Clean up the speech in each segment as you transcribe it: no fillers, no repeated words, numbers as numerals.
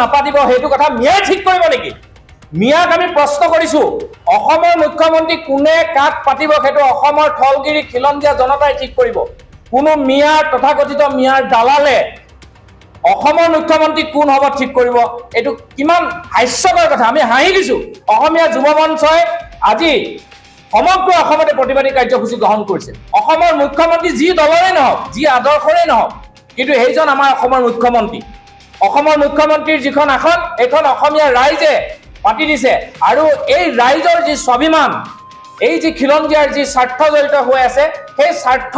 নাপাতিব সেইটো কথা মিয়াই ঠিক কৰিব নেকি মিয়াক আমি প্ৰশ্ন কৰিছো অসমৰ মুখ্যমন্ত্ৰী কোনে কাক পাতিব সেইটো অসমৰ থলগিৰি খিলঞ্জীয়া জনতাই ঠিক কৰিব কোনো মিয়াৰ তথাকথিত মিয়াৰ দালালে অসমৰ মুখ্যমন্ত্ৰী কোন হ'ব ঠিক কৰিব এটো কিমান হাস্যকৰ কথা আমি হাঁহি দিছো অসমীয়া যুৱ মঞ্চই আজি সমগ্ৰ অসমতে প্ৰতিবাদী কাৰ্যসূচী গ্ৰহণ কৰিছে অসমৰ মুখ্যমন্ত্ৰী যি দলৰে নহওক যি আদৰ্শৰে নহওক কিন্তু এইজন আমাৰ অসমৰ মুখ্যমন্ত্ৰীৰ যিখন আসন এখন অসমীয়া ৰাইজে পাতি দিছে আৰু এই ৰাইজৰ যি স্বাভিমান এই যি খিলঞ্জীয়াৰ যি স্বাৰ্থ জড়িত হৈ আছে সেই স্বাৰ্থ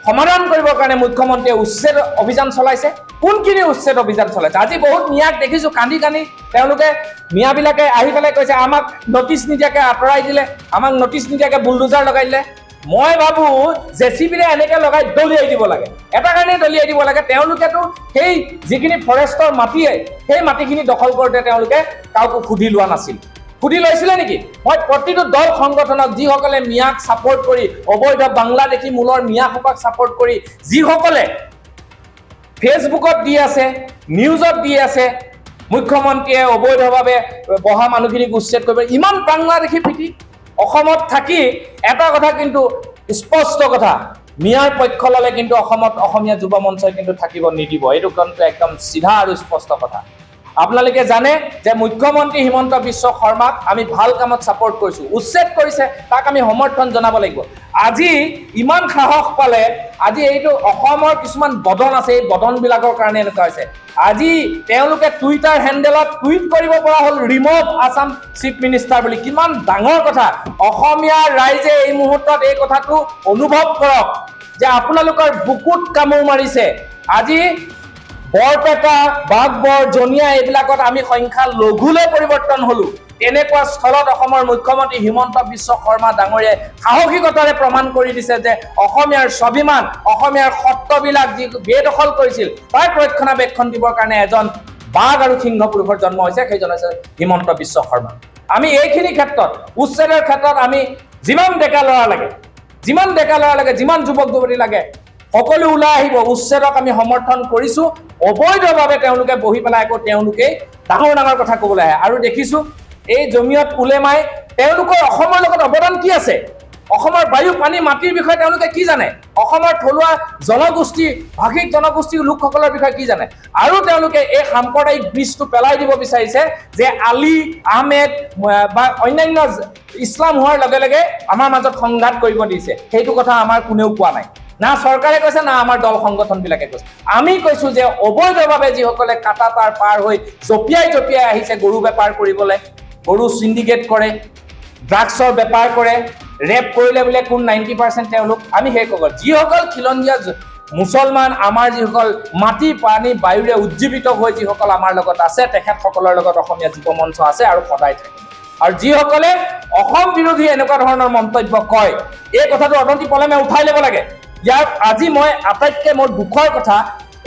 সমাধান কৰিবৰ কাৰণে মুখ্যমন্ত্ৰীয়ে উচ্ছেদ অভিযান চলাইছে কোনখিনি উচ্ছেদ অভিযান চলাইছে আজি বহুত মিয়াক দেখিছো কান্দি কান্দি তেওঁলোকে মিয়াবিলাকে আহি পেলাই কৈছে আমাক নটিচ নিদিয়াকে আঁতৰাই দিলে আমাক নটিচ নিদিয়াকে বুলডোজাৰ লগাই দিলে মই ভাবো জেচিবিৰে এনেকে লগাই দলিয়াই দিব লাগে এটা কাৰণে দলিয়াই দিব লাগে তেওঁলোকেতো সেই যিখিনি ফৰেষ্টৰ মাটিয়ে সেই মাটিখিনি দখল কৰোঁতে তেওঁলোকে কাউকে সুধি লোৱা নাছিল সুধি লৈছিলে নেকি মই প্ৰতিটো দল সংগঠনক যিসকলে মিয়াক সাপোৰ্ট কৰি অবৈধ বাংলাদেশী মূলৰ মিয়াসকলক সাপোৰ্ট কৰি যিসকলে ফেসবুকত দি আছে নিউজত দি আছে মুখ্যমন্ত্ৰীয়ে অবৈধভাৱে বহা মানুহখিনিক উচ্ছেদ কৰিব ইমান বাংলাদেশী পিটি অসমত থাকি এটা কথা কিন্তু স্পষ্ট কথা মিয়াৰ পক্ষ ললে কিন্তু অসমত অসমীয়া যুৱ মঞ্চই কিন্তু থাকিব নিদিব এইটো কিন্তু একদম সিধা আৰু স্পষ্ট কথা আপোনালোকে জানে যে মুখ্যমন্ত্ৰী হিমন্ত বিশ্ব শৰ্মাক আমি ভাল কামত সাপোৰ্ট কৰিছো উচ্ছেদ কৰিছে তাক আমি সমৰ্থন জনাব লাগিব আজি ইমান সাহস পালে আজি এইটো অসমৰ কিছুমান বদন আছে এই বদনবিলাকৰ কাৰণে এনেকুৱা হৈছে আজি তেওঁলোকে টুইটাৰ হেণ্ডেলত টুইট কৰিব পৰা হ'ল ৰিমুভ আসাম চিফ মিনিষ্টাৰ বুলি কিমান ডাঙৰ কথা অসমীয়া ৰাইজে এই মুহূৰ্তত এই কথাটো অনুভৱ কৰক যে আপোনালোকৰ বুকুত কামোৰ মাৰিছে আজি বৰপেটা বাগবৰ জনিয়া এইবিলাকত আমি সংখ্যা লঘুলৈ পৰিৱৰ্তন হলো তেনেকুৱা স্থলত অসমৰ মুখ্যমন্ত্ৰী হিমন্ত বিশ্ব শৰ্মা ডাঙৰীয়াই সাহসিকতাৰে প্ৰমাণ কৰি দিছে যে অসমীয়াৰ স্বাভিমান অসমীয়াৰ সত্ত্ববিলাক যি বেদখল কৰিছিল তাৰ ৰক্ষণাবেক্ষণ দিবৰ কাৰণে এজন বাঘ আৰু সিংহ পুৰুষৰ জন্ম হৈছে সেইজন হৈছে হিমন্ত বিশ্ব শৰ্মা আমি এইখিনি ক্ষেত্ৰত উচ্ছেদৰ ক্ষেত্ৰত আমি যিমান ডেকা ল'ৰা লাগে যিমান যুৱক যুৱতী লাগে সকলো ওলাই আহিব উচ্ছেদক আমি সমৰ্থন কৰিছো অবৈধভাৱে তেওঁলোকে বহি পেলাই আকৌ তেওঁলোকে ডাঙৰ কথা ক'বলৈ আহে আৰু দেখিছো এই জমিয়ত উলেমাই তেওঁলোকৰ অসমৰ লগত অৱদান কি আছে অসমৰ বায়ু পানী মাটিৰ বিষয়ে তেওঁলোকে কি জানে অসমৰ থলুৱা জনগোষ্ঠী ভাষিক জনগোষ্ঠীৰ লোকসকলৰ বিষয়ে কি জানে আৰু তেওঁলোকে এই সাম্প্ৰদায়িক বীজটো পেলাই দিব বিচাৰিছে যে আলী আহমেদ বা অন্যান্য ইছলাম হোৱাৰ লগে লগে আমাৰ মাজত সংঘাত কৰিব দিছে সেইটো কথা আমাৰ কোনেও কোৱা নাই না সৰকাৰে কৈছে না আমাৰ দল সংগঠন বিলাকে কৈছে আমি কৈছো যে অবৈধভাৱে যিসকলে কাটা তাৰ পাৰ হৈ জপিয়াই আহিছে গৰু বেপাৰ কৰিবলৈ গৰু সিন্ডিকেট কৰে ড্ৰাগছৰ বেপাৰ কৰে ৰেপ কৰিলে বোলে কোন 90% তেওঁলোক আমি সেই কগল যিসকল খিলঞ্জীয়া মুছলমান আমাৰ যিসকল মাটি পানী বায়ুৰে উজ্জীৱিত হৈ যিসকল আমাৰ লগত আছে তেখেতসকলৰ লগত অসমীয়া যুৱ মঞ্চ আছে আৰু সদায় থাকে আৰু যিসকলে অসম বিৰোধী এনেকুৱা ধৰণৰ মন্তব্য কয় এই কথাটো অদন্তি পলমে উঠাই ল'ব লাগে ইয়াৰ আজি মই আটাইতকৈ মোৰ দুখৰ কথা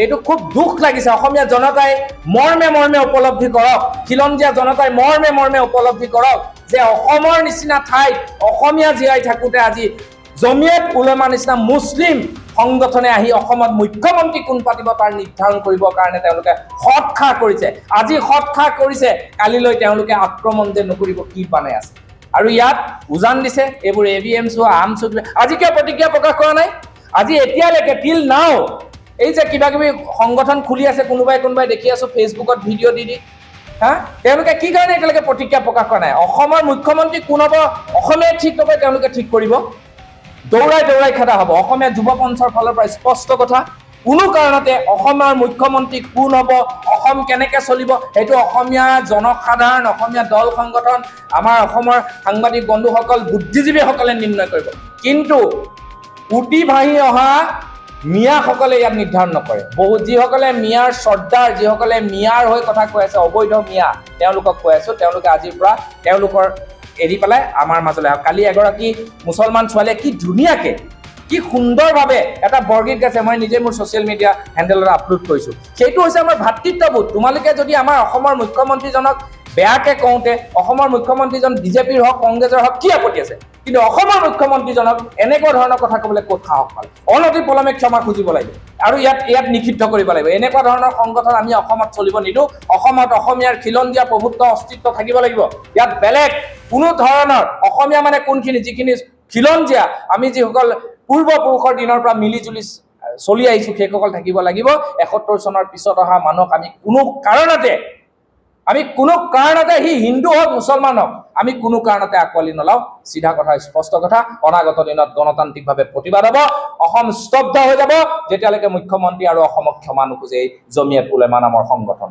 এইটো খুব দুখ লাগিছে অসমীয়া জনতাই মৰ্মে উপলব্ধি কৰক খিলঞ্জীয়া জনতাই মৰ্মে উপলব্ধি কৰক যে অসমৰ নিচিনা ঠাইত অসমীয়া জীয়াই থাকোতে আজি জমিয়ত উলেমা নিচিনা মুছলিম সংগঠনে আহি অসমত মুখ্যমন্ত্ৰী কোন পাতিব তাৰ নিৰ্ধাৰণ কৰিবৰ কাৰণে তেওঁলোকে হৎখা কৰিছে আজি হৎখা কৰিছে কালিলৈ তেওঁলোকে আক্ৰমণ যে নকৰিব কি বানে আছে আৰু ইয়াত উজান দিছে এইবোৰ এভিএমছ আমছ আজি কিয় প্ৰতিক্ৰিয়া প্ৰকাশ কৰা নাই আজি এতিয়ালৈকে টিল নাও এই যে কিবা কিবি সংগঠন খুলি আছে কোনোবাই দেখি আছো ফেসবুকত ভিডিঅ' দি হা তেওঁলোকে কি কাৰণে এতিয়ালৈকে প্ৰতিক্ৰিয়া প্ৰকাশ কৰা নাই অসমৰ মুখ্যমন্ত্ৰী কোন হ'ব অসমীয়া ঠিক নকৰে তেওঁলোকে ঠিক কৰিব দৌৰাই খেদা হ'ব অসমীয়া যুৱ মঞ্চৰ ফালৰ পৰা স্পষ্ট কথা কোনো কাৰণতে অসমৰ মুখ্যমন্ত্ৰী কোন হ'ব অসম কেনেকৈ চলিব সেইটো অসমীয়া জনসাধাৰণ অসমীয়া দল সংগঠন আমাৰ অসমৰ সাংবাদিক বন্ধুসকল বুদ্ধিজীৱীসকলে নিৰ্ণয় কৰিব কিন্তু উটি ভাহি অহা মিয়াসকলে ইয়াত নিৰ্ধাৰণ নকৰে বহুত যিসকলে মিয়াৰ শ্ৰদ্ধাৰ যিসকলে মিয়াৰ হৈ কথা কৈ আছে অবৈধ মিয়া তেওঁলোকক কৈ আছো তেওঁলোকে আজিৰ পৰা তেওঁলোকৰ এৰি পেলাই আমাৰ মাজলৈ কালি এগৰাকী মুছলমান ছোৱালীয়ে কি ধুনীয়াকৈ কি সুন্দৰভাৱে এটা বৰগীত গাইছে মই নিজে মোৰ ছ'চিয়েল মিডিয়া হেণ্ডেলত আপলোড কৰিছোঁ সেইটো হৈছে আমাৰ ভাতৃত্ববোধ তোমালোকে যদি আমাৰ অসমৰ মুখ্যমন্ত্ৰীজনক বেয়াকৈ কওঁতে অসমৰ মুখ্যমন্ত্ৰীজন বিজেপিৰ হওক কংগ্ৰেছৰ হওক কি আপত্তি আছে কিন্তু অসমৰ মুখ্যমন্ত্ৰীজনক এনেকুৱা ধৰণৰ কথা ক'বলৈ ক'ত সাহস পালে অনতি পলমে ক্ষমা খুজিব লাগিব আৰু ইয়াত নিষিদ্ধ কৰিব লাগিব এনেকুৱা ধৰণৰ সংগঠন আমি অসমত চলিব নিদিওঁ অসমত অসমীয়াৰ খিলঞ্জীয়া প্ৰভুত্ব অস্তিত্ব থাকিব লাগিব ইয়াত বেলেগ কোনো ধৰণৰ অসমীয়া মানে কোনখিনি যিখিনি খিলঞ্জীয়া আমি যিসকল পূৰ্বপুৰুষৰ দিনৰ পৰা মিলি জুলি চলি আহিছোঁ সেইসকল থাকিব লাগিব ৭১ চনৰ পিছত অহা মানুহক আমি কোনো কাৰণতে সি হিন্দু হওক মুছলমান হওক আমি কোনো কাৰণতে আকোৱালি নলওঁ চিধা কথা স্পষ্ট কথা অনাগত দিনত গণতান্ত্ৰিকভাৱে প্ৰতিবাদ হ'ব অসম স্তব্ধ হৈ যাব যেতিয়ালৈকে মুখ্যমন্ত্ৰী আৰু অসমক ক্ষমা নোখোজে জমিয়ত উলেমা নামৰ সংগঠন